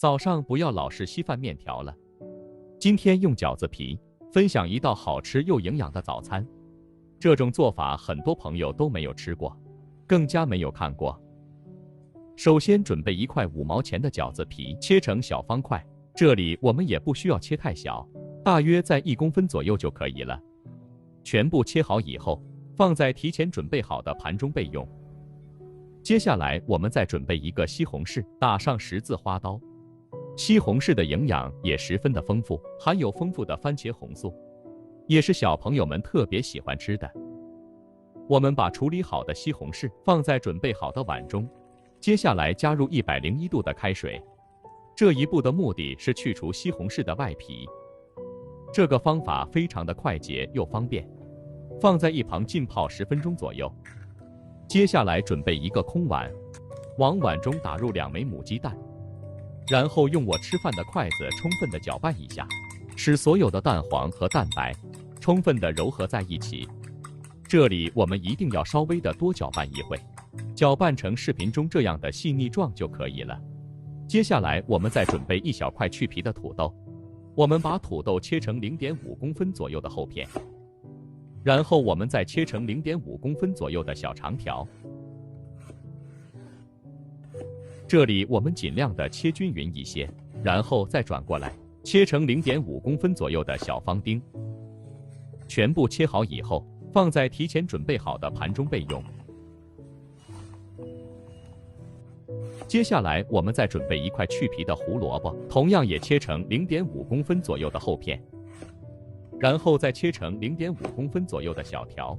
早上不要老是稀饭面条了。今天用饺子皮分享一道好吃又营养的早餐。这种做法很多朋友都没有吃过，更加没有看过。首先准备1块5毛钱的饺子皮，切成小方块。这里我们也不需要切太小，大约在1公分左右就可以了。全部切好以后，放在提前准备好的盘中备用。接下来我们再准备一个西红柿，打上十字花刀。西红柿的营养也十分的丰富，含有丰富的番茄红素，也是小朋友们特别喜欢吃的。我们把处理好的西红柿放在准备好的碗中，接下来加入101度的开水。这一步的目的是去除西红柿的外皮。这个方法非常的快捷又方便，放在一旁浸泡10分钟左右。接下来准备一个空碗，往碗中打入2枚母鸡蛋，然后用我吃饭的筷子充分的搅拌一下，使所有的蛋黄和蛋白充分的糅合在一起。这里我们一定要稍微的多搅拌一会，搅拌成视频中这样的细腻状就可以了。接下来我们再准备1小块去皮的土豆，我们把土豆切成0.5公分左右的厚片，然后我们再切成0.5公分左右的小长条。这里我们尽量的切均匀一些，然后再转过来切成0.5公分左右的小方丁。全部切好以后，放在提前准备好的盘中备用。接下来我们再准备1块去皮的胡萝卜，同样也切成0.5公分左右的厚片，然后再切成0.5公分左右的小条，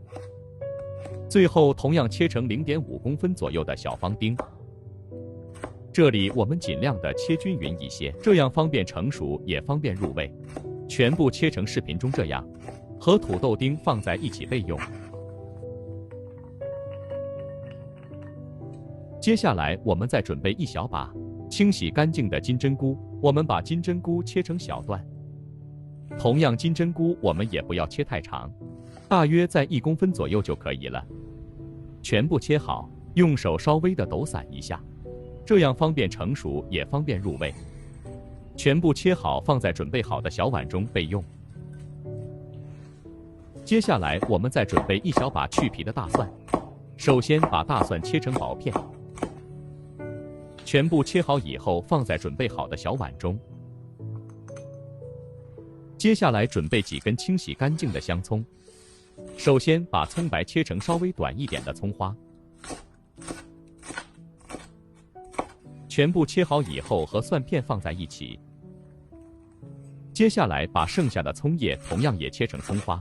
最后同样切成0.5公分左右的小方丁。这里我们尽量的切均匀一些，这样方便成熟也方便入味。全部切成视频中这样，和土豆丁放在一起备用。接下来我们再准备1小把清洗干净的金针菇，我们把金针菇切成小段。同样金针菇我们也不要切太长，大约在1公分左右就可以了。全部切好，用手稍微的抖散一下，这样方便成熟也方便入味。全部切好放在准备好的小碗中备用。接下来我们再准备1小把去皮的大蒜，首先把大蒜切成薄片。全部切好以后放在准备好的小碗中。接下来准备几根清洗干净的香葱，首先把葱白切成稍微短一点的葱花。全部切好以后和蒜片放在一起。接下来把剩下的葱叶同样也切成葱花。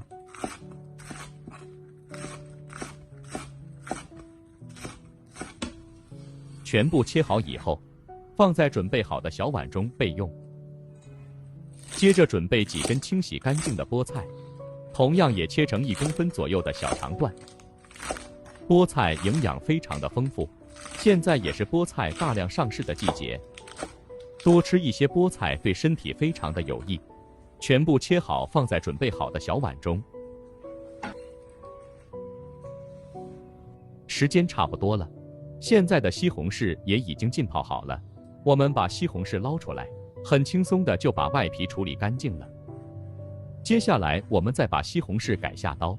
全部切好以后，放在准备好的小碗中备用。接着准备几根清洗干净的菠菜，同样也切成1公分左右的小长段。菠菜营养非常的丰富，现在也是菠菜大量上市的季节，多吃一些菠菜对身体非常的有益。全部切好放在准备好的小碗中。时间差不多了，现在的西红柿也已经浸泡好了，我们把西红柿捞出来，很轻松的就把外皮处理干净了。接下来我们再把西红柿改下刀，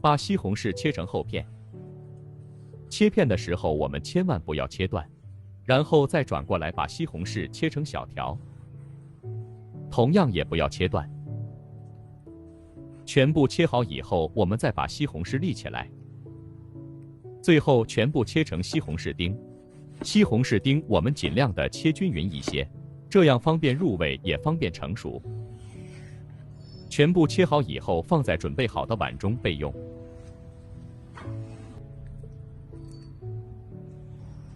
把西红柿切成厚片。切片的时候我们千万不要切断，然后再转过来把西红柿切成小条，同样也不要切断。全部切好以后，我们再把西红柿立起来，最后全部切成西红柿丁。西红柿丁我们尽量的切均匀一些，这样方便入味也方便成熟。全部切好以后放在准备好的碗中备用。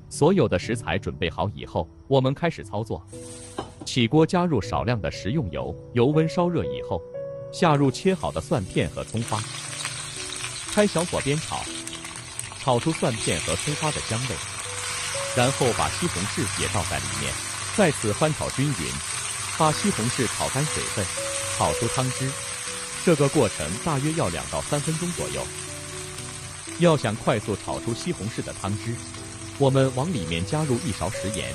所有的食材准备好以后，我们开始操作。起锅加入少量的食用油，油温烧热以后，下入切好的蒜片和葱花，开小火煸炒，炒出蒜片和葱花的香味，然后把西红柿也倒在里面，再次翻炒均匀，把西红柿炒干水分，炒出汤汁。这个过程大约要2到3分钟左右。要想快速炒出西红柿的汤汁，我们往里面加入1勺食盐，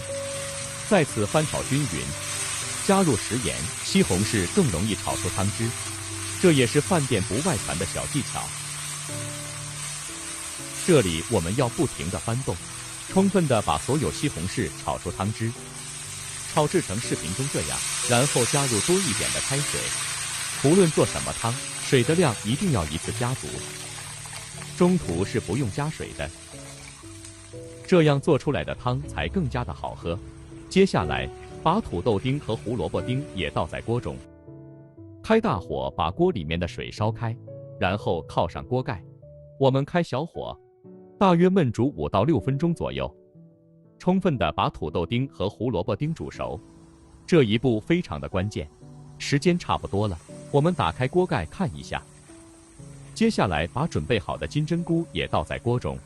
再次翻炒均匀，加入食盐，西红柿更容易炒出汤汁，这也是饭店不外传的小技巧。这里我们要不停地翻动，充分地把所有西红柿炒出汤汁，炒制成视频中这样，然后加入多一点的开水。无论做什么汤，水的量一定要一次加足，中途是不用加水的，这样做出来的汤才更加的好喝。接下来把土豆丁和胡萝卜丁也倒在锅中，开大火把锅里面的水烧开，然后靠上锅盖，我们开小火，大约焖煮5到6分钟左右，充分的把土豆丁和胡萝卜丁煮熟，这一步非常的关键。时间差不多了，我们打开锅盖看一下，接下来把准备好的金针菇也倒在锅中，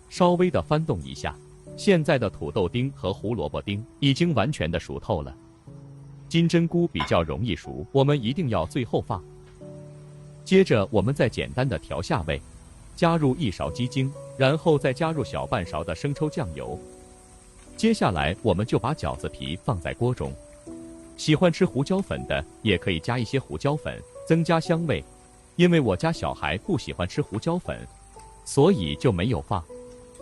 稍微的翻动一下。现在的土豆丁和胡萝卜丁已经完全的熟透了，金针菇比较容易熟，我们一定要最后放。接着我们再简单的调下味，加入1勺鸡精，然后再加入小半勺的生抽酱油。接下来我们就把饺子皮放在锅中，喜欢吃胡椒粉的也可以加一些胡椒粉，增加香味。因为我家小孩不喜欢吃胡椒粉，所以就没有放。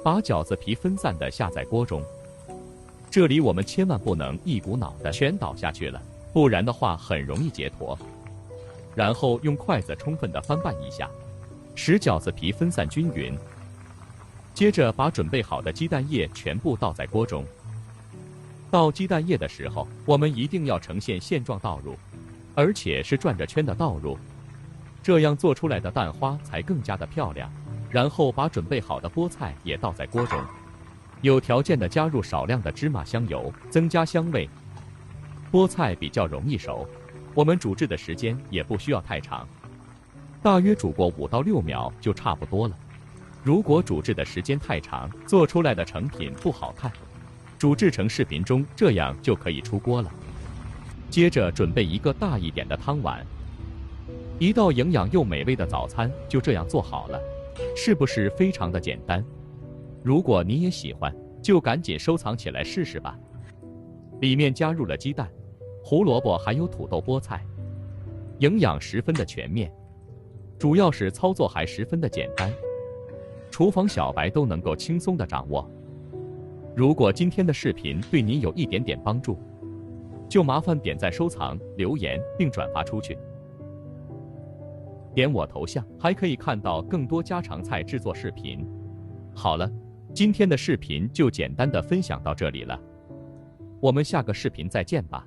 把饺子皮分散的下在锅中，这里我们千万不能一股脑的全倒下去了，不然的话很容易结坨。然后用筷子充分的翻拌一下，使饺子皮分散均匀。接着把准备好的鸡蛋液全部倒在锅中。倒鸡蛋液的时候，我们一定要呈现线状倒入，而且是转着圈的倒入，这样做出来的蛋花才更加的漂亮。然后把准备好的菠菜也倒在锅中，有条件的加入少量的芝麻香油，增加香味。菠菜比较容易熟，我们煮制的时间也不需要太长，大约煮过5到6秒就差不多了。如果煮制的时间太长，做出来的成品不好看。煮制成视频中这样就可以出锅了。接着准备一个大一点的汤碗，一道营养又美味的早餐就这样做好了。是不是非常的简单？如果你也喜欢，就赶紧收藏起来试试吧。里面加入了鸡蛋、胡萝卜还有土豆菠菜，营养十分的全面，主要是操作还十分的简单，厨房小白都能够轻松的掌握。如果今天的视频对您有一点点帮助，就麻烦点赞、收藏、留言并转发出去。点我头像，还可以看到更多家常菜制作视频。好了，今天的视频就简单的分享到这里了，我们下个视频再见吧。